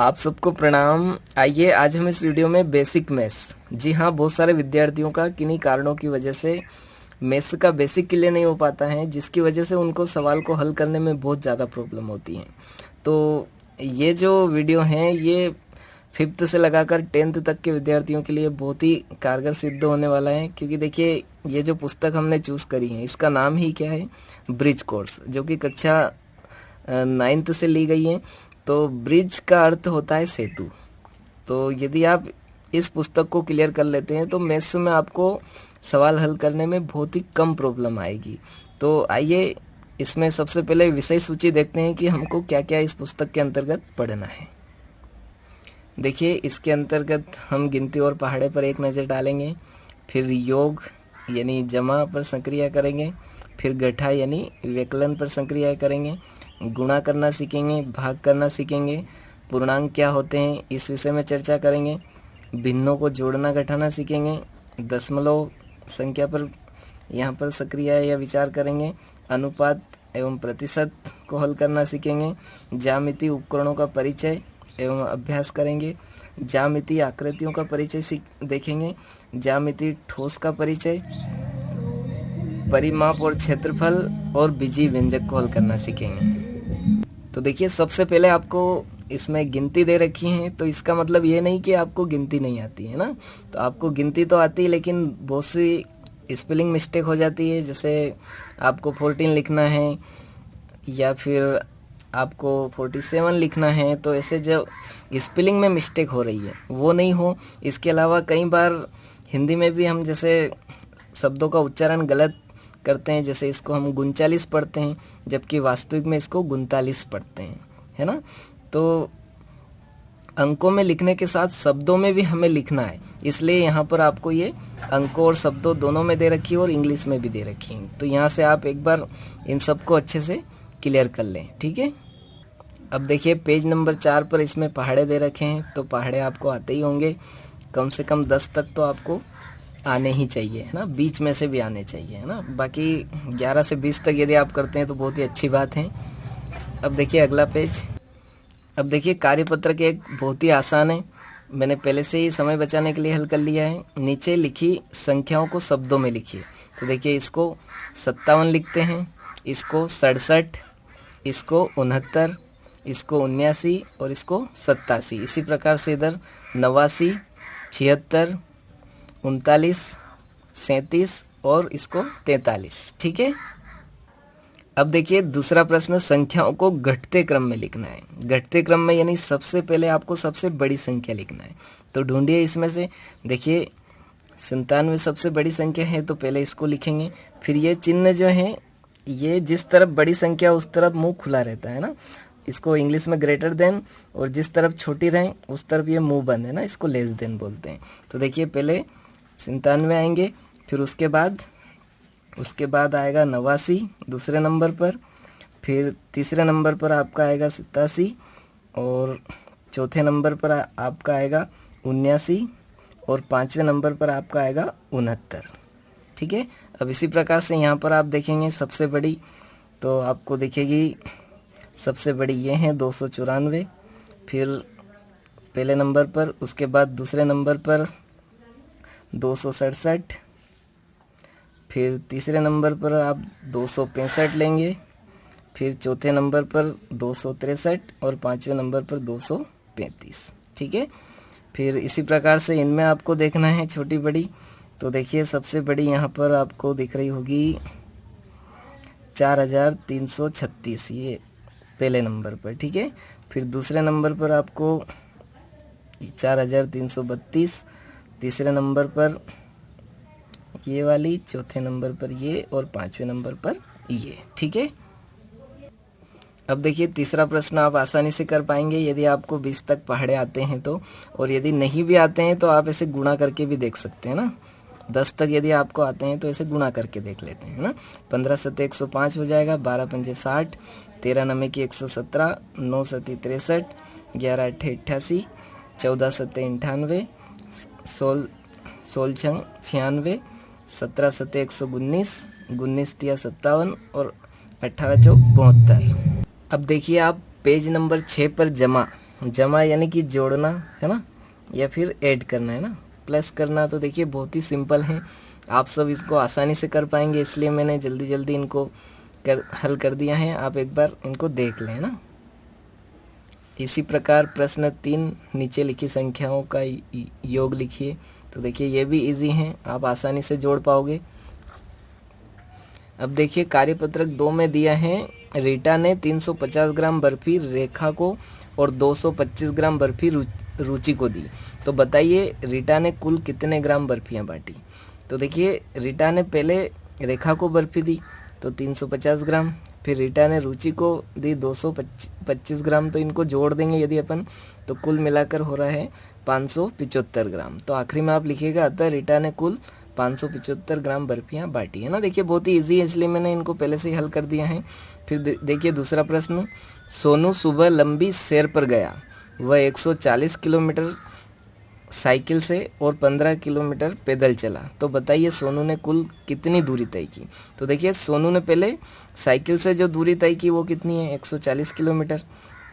आप सबको प्रणाम। आइए आज हम इस वीडियो में बेसिक मैथ्स, जी हाँ, बहुत सारे विद्यार्थियों का किन्हीं कारणों की वजह से मैथ्स का बेसिक क्लियर नहीं हो पाता है, जिसकी वजह से उनको सवाल को हल करने में बहुत ज़्यादा प्रॉब्लम होती है। तो ये जो वीडियो हैं ये 5th से लगाकर 10th तक के विद्यार्थियों के लिए बहुत ही कारगर सिद्ध होने वाला है, क्योंकि देखिए ये जो पुस्तक हमने चूज़ करी है इसका नाम ही क्या है, ब्रिज कोर्स, जो कि कक्षा 9th से ली गई है। तो ब्रिज का अर्थ होता है सेतु। तो यदि आप इस पुस्तक को क्लियर कर लेते हैं तो मैथ्स में आपको सवाल हल करने में बहुत ही कम प्रॉब्लम आएगी। तो आइए इसमें सबसे पहले विषय सूची देखते हैं कि हमको क्या क्या इस पुस्तक के अंतर्गत पढ़ना है। देखिए इसके अंतर्गत हम गिनती और पहाड़े पर एक नज़र डालेंगे, फिर योग यानी जमा पर संक्रिया करेंगे, फिर गठा यानी व्यकलन पर संक्रिया करेंगे, गुणा करना सीखेंगे, भाग करना सीखेंगे, पूर्णांक क्या होते हैं इस विषय में चर्चा करेंगे, भिन्नों को जोड़ना घटाना सीखेंगे, दशमलव संख्या पर यहाँ पर सक्रिया या विचार करेंगे, अनुपात एवं प्रतिशत को हल करना सीखेंगे, ज्यामितीय उपकरणों का परिचय एवं अभ्यास करेंगे, ज्यामितीय आकृतियों का परिचय देखेंगे, ज्यामितीय ठोस का परिचय, परिमाप और क्षेत्रफल और बीजीय व्यंजक को हल करना सीखेंगे। तो देखिए सबसे पहले आपको इसमें गिनती दे रखी है, तो इसका मतलब ये नहीं कि आपको गिनती नहीं आती है ना। तो आपको गिनती तो आती है, लेकिन बहुत सी स्पेलिंग मिस्टेक हो जाती है। जैसे आपको 14 लिखना है या फिर आपको 47 लिखना है, तो ऐसे जो स्पेलिंग में मिस्टेक हो रही है वो नहीं हो। इसके अलावा कई बार हिंदी में भी हम जैसे शब्दों का उच्चारण गलत करते हैं, जैसे इसको हम 39 पढ़ते हैं जबकि वास्तविक में इसको 39 पढ़ते हैं, है ना। तो अंकों में लिखने के साथ शब्दों में भी हमें लिखना है, इसलिए यहाँ पर आपको ये अंकों और शब्दों दोनों में दे रखी है और इंग्लिश में भी दे रखी है। तो यहाँ से आप एक बार इन सबको अच्छे से क्लियर कर लें, ठीक है। अब देखिए पेज नंबर 4 पर इसमें पहाड़े दे रखे हैं, तो पहाड़े आपको आते ही होंगे, कम से कम 10 तक तो आपको आने ही चाहिए, है ना, बीच में से भी आने चाहिए, है ना। बाकी 11 से 20 तक यदि आप करते हैं तो बहुत ही अच्छी बात है। अब देखिए अगला पेज। अब देखिए कार्यपत्र के एक बहुत ही आसान है, मैंने पहले से ही समय बचाने के लिए हल कर लिया है। नीचे लिखी संख्याओं को शब्दों में लिखिए। तो देखिए इसको 57 लिखते हैं, इसको 67, इसको 69, इसको 79 और इसको 87। इसी प्रकार से इधर 89, 76, 39, 37 और इसको 43, ठीक है। अब देखिए दूसरा प्रश्न, संख्याओं को घटते क्रम में लिखना है। घटते क्रम में यानी सबसे पहले आपको सबसे बड़ी संख्या लिखना है। तो ढूंढिए इसमें से। देखिए 97 सबसे बड़ी संख्या है, तो पहले इसको लिखेंगे। फिर ये चिन्ह जो है ये जिस तरफ बड़ी संख्या उस तरफ मुंह खुला रहता है ना, इसको इंग्लिश में ग्रेटर देन, और जिस तरफ छोटी रहे उस तरफ ये मुंह बंद है ना, इसको लेस देन बोलते हैं। तो देखिए पहले 97 आएंगे, फिर उसके बाद आएगा 89 दूसरे नंबर पर, फिर तीसरे नंबर पर आपका आएगा 87 और चौथे नंबर पर आपका आएगा 79 और 5वें नंबर पर आपका आएगा 69, ठीक है। अब इसी प्रकार से यहाँ पर आप देखेंगे सबसे बड़ी, तो आपको दिखेगी सबसे बड़ी ये है 294, फिर पहले नंबर पर, उसके बाद दूसरे नंबर पर 267, फिर तीसरे नंबर पर आप 265 लेंगे, फिर चौथे नंबर पर 263 और 5वें नंबर पर 235, ठीक है। फिर इसी प्रकार से इनमें आपको देखना है छोटी बड़ी। तो देखिए सबसे बड़ी यहाँ पर आपको दिख रही होगी 4336, ये पहले नंबर पर, ठीक है। फिर दूसरे नंबर पर आपको 4332, तीसरे नंबर पर ये वाली, चौथे नंबर पर ये और 5वें नंबर पर ये, ठीक है। अब देखिए तीसरा प्रश्न आप आसानी से कर पाएंगे यदि आपको 20 तक पहाड़े आते हैं तो, और यदि नहीं भी आते हैं तो आप ऐसे गुणा करके भी देख सकते हैं ना। 10 तक यदि आपको आते हैं तो ऐसे गुणा करके देख लेते हैं ना। 15 सत्ते 105 हो जाएगा, 12 पंजे 60, 13 नमे की 117, 9 सत्ती 63, 11 अट्ठे 88, 14 सत्ते 98, 16 छंग 96, 17 सत्ते 119, 19 तिया 57 और 18 चौक 72। अब देखिए आप पेज नंबर 6 पर जमा जमा यानी कि जोड़ना है ना, या फिर ऐड करना है ना, प्लस करना। तो देखिए बहुत ही सिंपल है, आप सब इसको आसानी से कर पाएंगे, इसलिए मैंने जल्दी जल्दी इनको हल कर दिया है। आप एक बार इनको देख लें ना। इसी प्रकार प्रश्न 3, नीचे लिखी संख्याओं का योग लिखिए। तो देखिए ये भी इजी है, आप आसानी से जोड़ पाओगे। अब देखिए कार्यपत्रक 2 में दिया है, रीटा ने 350 ग्राम बर्फी रेखा को और 225 ग्राम बर्फी रुचि को दी। तो बताइए रीटा ने कुल कितने ग्राम बर्फियां बांटी। तो देखिए रीटा ने पहले रेखा को बर्फी दी तो 350 ग्राम, फिर रीटा ने रुचि को दी 225 ग्राम। तो इनको जोड़ देंगे यदि अपन, तो कुल मिलाकर हो रहा है 575 ग्राम। तो आखिरी में आप लिखिएगा अतः रीटा ने कुल 575 ग्राम बर्फियां बांटी, है ना। देखिए बहुत ही इजी है, इसलिए मैंने इनको पहले से ही हल कर दिया है। फिर देखिए दूसरा प्रश्न, सोनू सुबह लंबी सैर पर गया। वह 140 किलोमीटर साइकिल से और 15 किलोमीटर पैदल चला। तो बताइए सोनू ने कुल कितनी दूरी तय की। तो देखिए सोनू ने पहले साइकिल से जो दूरी तय की वो कितनी है, 140 किलोमीटर।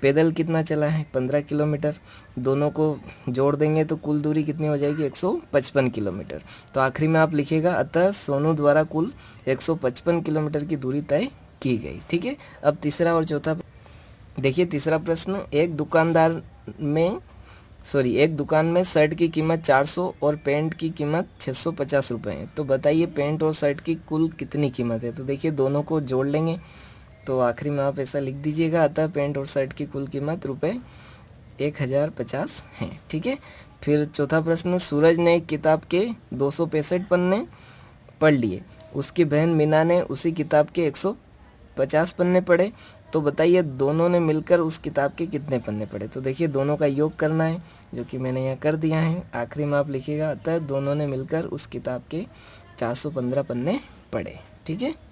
पैदल कितना चला है, 15 किलोमीटर। दोनों को जोड़ देंगे तो कुल दूरी कितनी हो जाएगी, 155 किलोमीटर। तो आखिरी में आप लिखिएगा अतः सोनू द्वारा कुल 155 किलोमीटर की दूरी तय की गई। ठीक है। अब तीसरा और चौथा देखिए। तीसरा प्रश्न, एक दुकान में शर्ट की कीमत 400 और पैंट की कीमत 650 रुपये है। तो बताइए पैंट और शर्ट की कुल कितनी कीमत है। तो देखिए दोनों को जोड़ लेंगे तो आखिरी में आप ऐसा लिख दीजिएगा अतः पैंट और शर्ट की कुल कीमत रुपये 1050 है। ठीक है। फिर चौथा प्रश्न, सूरज ने एक किताब के 265 पन्ने पढ़ लिए, उसकी बहन मीना ने उसी किताब के 150 पन्ने पढ़े। तो बताइए दोनों ने मिलकर उस किताब के कितने पन्ने पढ़े। तो देखिए दोनों का योग करना है, जो कि मैंने यहाँ कर दिया है। आखिरी में आप लिखिएगा अतः दोनों ने मिलकर उस किताब के 415 पन्ने पढ़े। ठीक है।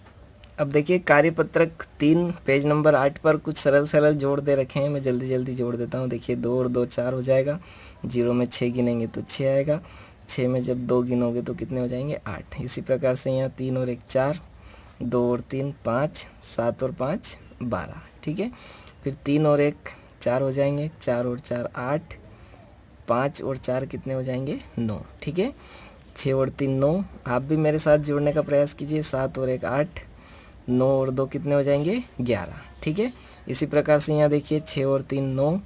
अब देखिए कार्यपत्रक 3 पेज नंबर 8 पर कुछ सरल सरल जोड़ दे रखे हैं, मैं जल्दी जल्दी जोड़ देता हूँ। देखिए 2 और 2 4 हो जाएगा, 0 में 6 गिनेंगे तो 6 आएगा, 6 में जब 2 गिनोगे तो कितने हो जाएंगे, 8। इसी प्रकार से यहाँ 3 और 1 4, 2 और 3 5, 7 और 5 12। ठीक है। फिर 3 और 1 4 हो जाएंगे, 4 और 4 8, 5 और 4 कितने हो जाएंगे, 9। ठीक है। 6 और 3 9, आप भी मेरे साथ जोड़ने का प्रयास कीजिए। 7 और 1 8, 9 और 2 कितने हो जाएंगे, 11। ठीक है। इसी प्रकार से यहाँ देखिए 6 और 3 9,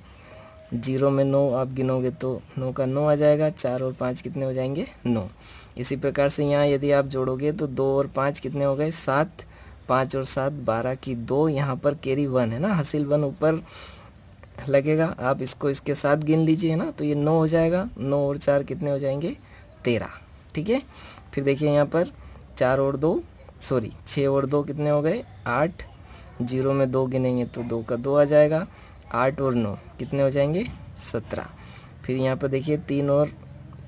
0 में 9 आप गिनोगे तो 9 का 9 आ जाएगा, 4 और 5 कितने हो जाएंगे, 9। इसी प्रकार से यहाँ यदि आप जोड़ोगे तो 2 और 5 कितने हो गए, 7, 5 और 7 12 की 2, यहाँ पर कैरी 1 है ना, हासिल 1 ऊपर लगेगा, आप इसको इसके साथ गिन लीजिए ना, तो ये 9 हो जाएगा। 9 और 4 कितने हो जाएंगे, 13। ठीक है। फिर देखिए यहाँ पर 6 और 2 कितने हो गए, 8, 0 में 2 गिनेंगे तो 2 का 2 आ जाएगा, 8 और 9 कितने हो जाएंगे, 17। फिर यहाँ पर देखिए 3 और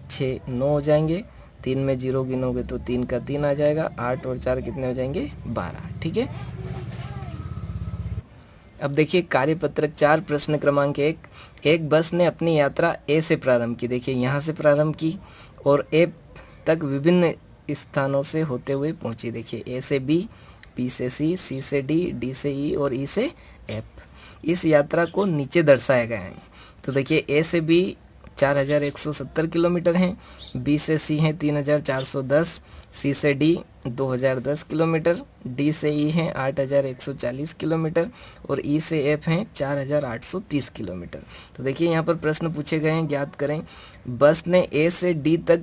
6 9 हो जाएंगे, 3 में 0 गिनोगे तो 3 का 3 आ जाएगा, 8 और 4 कितने हो जाएंगे, 12। ठीक है। अब देखिए कार्यपत्रक 4 प्रश्न क्रमांक 1, एक बस ने अपनी यात्रा ए से प्रारंभ की। देखिए यहाँ से प्रारंभ की और ए तक विभिन्न स्थानों से होते हुए पहुंची। देखिए ए से बी, बी से सी से डी, डी से ई और ई से एफ। इस यात्रा को नीचे दर्शाया गया है। तो देखिए ए से बी 4170 किलोमीटर हैं, बी से सी हैं 3410, सी से डी 2010 किलोमीटर, डी से ई हैं 8140 किलोमीटर और ई से एफ हैं 4830 किलोमीटर। तो देखिए यहाँ पर प्रश्न पूछे गए हैं, ज्ञात करें बस ने ए से डी तक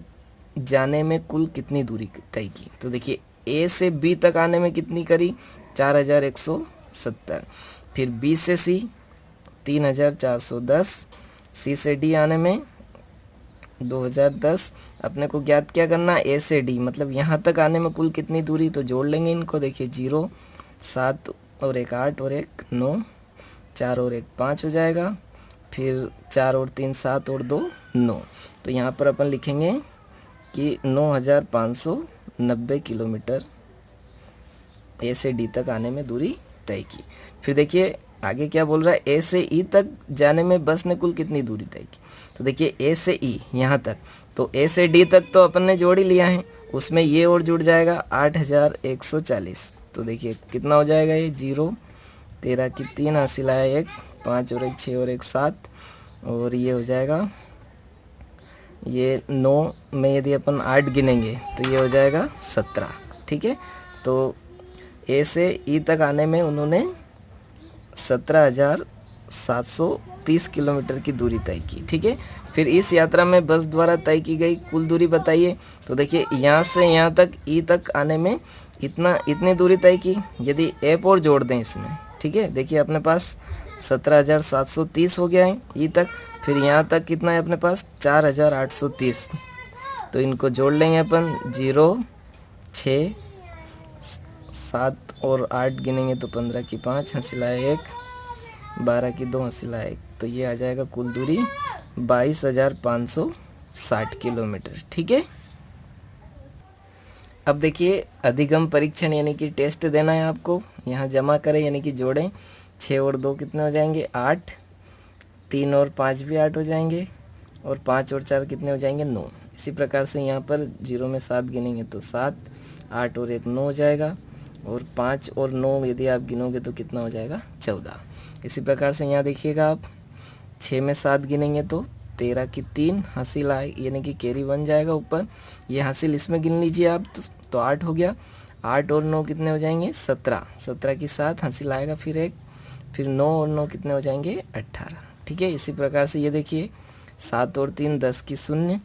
जाने में कुल कितनी दूरी तय की। तो देखिए ए से बी तक आने में कितनी करी, 4170। फिर बी से सी 3410, सी से डी आने में 2010। अपने को ज्ञात क्या करना, ए से डी मतलब यहाँ तक आने में कुल कितनी दूरी, तो जोड़ लेंगे इनको। देखिए 0, 7 और 1 8 और 1 9, 4 और 1 5 हो जाएगा। फिर 4 और 3 7 और 2 9। तो यहाँ पर अपन लिखेंगे कि 9590 किलोमीटर ए से डी तक आने में दूरी तय की। फिर देखिए आगे क्या बोल रहा है, ए से ई तक जाने में बस ने कुल कितनी दूरी तय की। तो देखिए ए से ई यहाँ तक, तो ए से डी तक तो अपन ने जोड़ ही लिया है, उसमें ये और जुड़ जाएगा 8140। तो देखिए कितना हो जाएगा ये, 0 13 की 3 हासिल आया 1, 5 और 1 6 और 1 7, और ये हो जाएगा, ये 9 में यदि अपन 8 गिनेंगे तो ये हो जाएगा 17। ठीक है, तो ए से ई तक आने में उन्होंने 17,730 किलोमीटर की दूरी तय की। ठीक है, फिर इस यात्रा में बस द्वारा तय की गई कुल दूरी बताइए। तो देखिए यहाँ से यहाँ तक ई तक आने में इतनी दूरी तय की, यदि एप और जोड़ दें इसमें। ठीक है, देखिए अपने पास 17,730 हो गया है ई तक, फिर यहाँ तक कितना है अपने पास 4,830। तो इनको जोड़ लेंगे अपन, 0, 6, 7 और 8 गिनेंगे तो 15 की 5, हंसिलाए 1, 12 की 2, हंसिलाए 1। तो ये आ जाएगा कुल दूरी 22,560 किलोमीटर। ठीक है, अब देखिए अधिगम परीक्षण यानी कि टेस्ट देना है आपको। यहाँ जमा करें यानी कि जोड़ें, 6 और 2 कितने हो जाएंगे 8, 3 और 5 भी 8 हो जाएंगे, और 5 और 4 कितने हो जाएंगे 9। इसी प्रकार से यहाँ पर 0 में 7 गिनेंगे तो 7, 8 और 1 9 हो जाएगा, और 5 और 9 यदि आप गिनोगे तो कितना हो जाएगा 14। इसी प्रकार से यहाँ देखिएगा आप 6 में 7 गिनेंगे तो 13 की 3, हासिल आए यानी कि कैरी 1 जाएगा ऊपर, ये हासिल इसमें गिन लीजिए आप, तो 8 हो गया। 8 और 9 कितने हो जाएंगे 17, 17 की 7, हासिल आएगा फिर 1, फिर 9 और 9 कितने हो जाएंगे 18। ठीक है, इसी प्रकार से ये देखिए 7 और 3 10 की 0,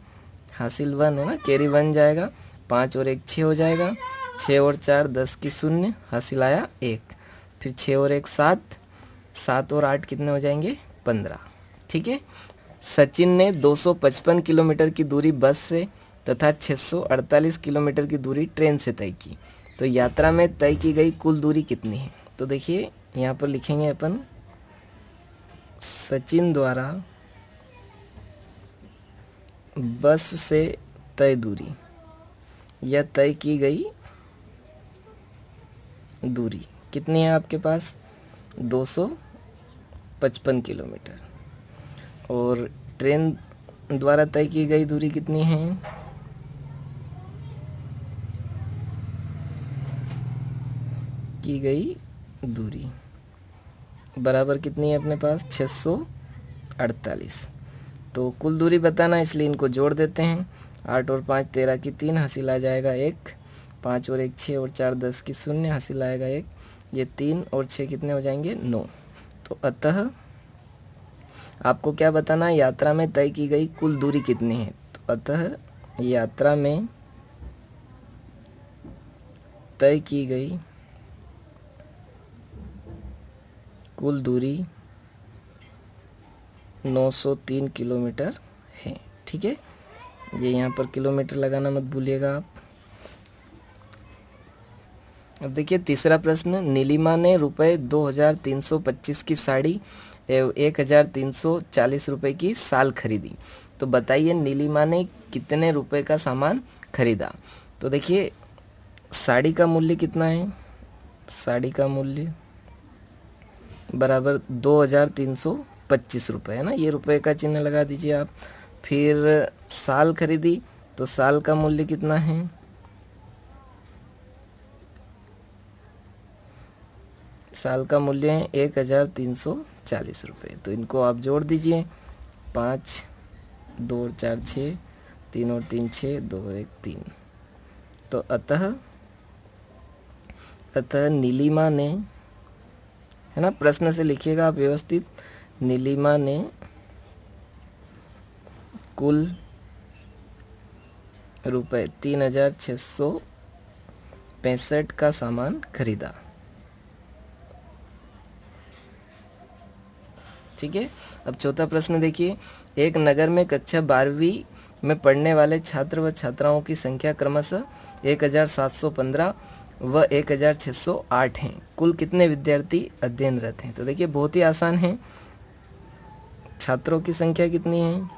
हासिल 1 है ना, कैरी 1 जाएगा, 5 और 1 6 हो जाएगा, 6 और 4 10 की 0, हासिल आया 1, फिर 6 और 1 7, 7 और 8 कितने हो जाएंगे 15। ठीक है, सचिन ने 255 किलोमीटर की दूरी बस से तथा 648 किलोमीटर की दूरी ट्रेन से तय की, तो यात्रा में तय की गई कुल दूरी कितनी है। तो देखिए यहाँ पर लिखेंगे अपन, सचिन द्वारा बस से तय दूरी या तय की गई दूरी कितनी है आपके पास 255 किलोमीटर, और ट्रेन द्वारा तय की गई दूरी कितनी है, की गई दूरी बराबर कितनी है अपने पास 648। तो कुल दूरी बताना, इसलिए इनको जोड़ देते हैं, 8 और 5 13 की 3, हासिल आ जाएगा 1, 5 और 1 6 और 4 10 की 0, हासिल आएगा 1, ये 3 और 6 कितने हो जाएंगे 9। तो अतः आपको क्या बताना है, यात्रा में तय की गई कुल दूरी कितनी है। तो अतः यात्रा में तय की गई कुल दूरी 903 किलोमीटर है। ठीक है, ये यहाँ पर किलोमीटर लगाना मत भूलिएगा आप। अब देखिए तीसरा प्रश्न, नीलिमा ने रुपये 2,325 की साड़ी एवं 1,340 रुपये की साल खरीदी, तो बताइए नीलिमा ने कितने रुपए का सामान खरीदा। तो देखिए साड़ी का मूल्य कितना है, साड़ी का मूल्य बराबर 2,325 रुपये है ना, ये रुपए का चिन्ह लगा दीजिए आप। फिर साल खरीदी, तो साल का मूल्य कितना है, साल का मूल्य है 1,340 रुपये। तो इनको आप जोड़ दीजिए, 5 2 और 4 6, 3 और 3 6, 2 और 1 3। तो अतः नीलिमा ने, है ना, प्रश्न से लिखिएगा आप व्यवस्थित, नीलिमा ने कुल रुपये 3,665 का सामान खरीदा। ठीक है, अब चौथा प्रश्न देखिए, एक नगर में कक्षा 12वीं में पढ़ने वाले छात्र व छात्राओं की संख्या क्रमशः 1,715 व 1,608 हैं। कुल कितने विद्यार्थी अध्ययनरत हैं। तो देखिए बहुत ही आसान है, छात्रों की संख्या कितनी है,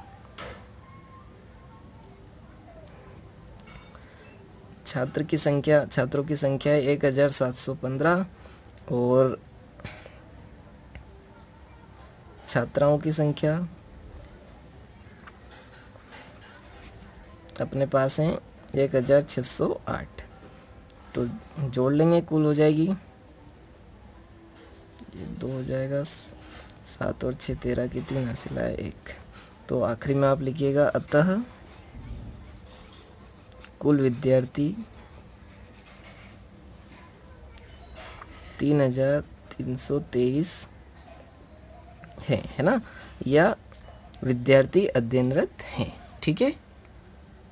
छात्रों की संख्या है 1,715 और छात्राओं की संख्या अपने पास है 1,608। तो जोड़ लेंगे, कुल हो जाएगी, ये 2 हो जाएगा 7 और 6 13 की 3 हासिल है 1। तो आखिरी में आप लिखिएगा अतः कुल विद्यार्थी 3323 है ना, या विद्यार्थी अध्ययनरत हैं। ठीक है।